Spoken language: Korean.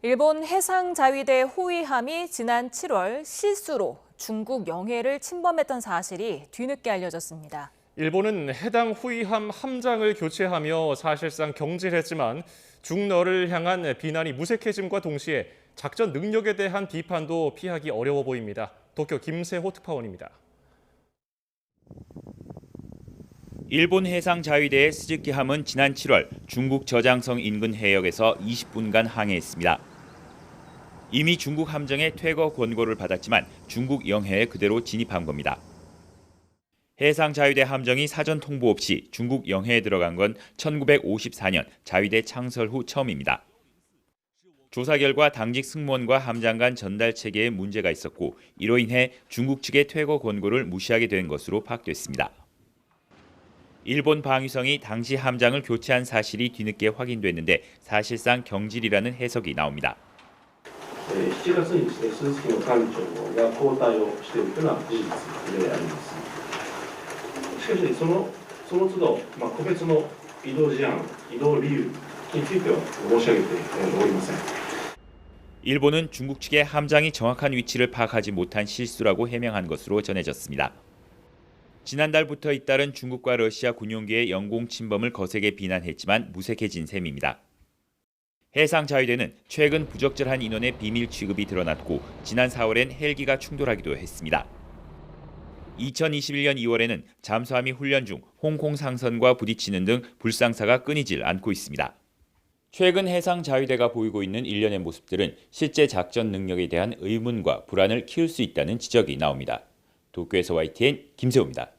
일본 해상자위대 호위함이 지난 7월 실수로 중국 영해를 침범했던 사실이 뒤늦게 알려졌습니다. 일본은 해당 호위함 함장을 교체하며 사실상 경질했지만 중러를 향한 비난이 무색해짐과 동시에 작전 능력에 대한 비판도 피하기 어려워 보입니다. 도쿄 김세호 특파원입니다. 일본 해상자위대의 스즈키함은 지난 7월 중국 저장성 인근 해역에서 20분간 항해했습니다. 이미 중국 함정의 퇴거 권고를 받았지만 중국 영해에 그대로 진입한 겁니다. 해상자위대 함정이 사전 통보 없이 중국 영해에 들어간 건 1954년 자위대 창설 후 처음입니다. 조사 결과 당직 승무원과 함장 간 전달 체계에 문제가 있었고 이로 인해 중국 측의 퇴거 권고를 무시하게 된 것으로 파악됐습니다. 일본 방위성이 당시 함장을 교체한 사실이 뒤늦게 확인됐는데 사실상 경질이라는 해석이 나옵니다. 7月にですね、鈴木の艦長が交代をしているというのは事実であります。しかしその都度、個別の異動事案、異動理由については申し上げておりません。 일본은 중국 측의 함장이 정확한 위치를 파악하지 못한 실수라고 해명한 것으로 전해졌습니다. 지난달부터 잇따른 중국과 러시아 군용기의 영공 침범을 거세게 비난했지만 무색해진 셈입니다. 해상자위대는 최근 부적절한 인원의 비밀 취급이 드러났고 지난 4월엔 헬기가 충돌하기도 했습니다. 2021년 2월에는 잠수함이 훈련 중 홍콩 상선과 부딪히는 등 불상사가 끊이질 않고 있습니다. 최근 해상자위대가 보이고 있는 일련의 모습들은 실제 작전 능력에 대한 의문과 불안을 키울 수 있다는 지적이 나옵니다. 도쿄에서 YTN 김세호입니다.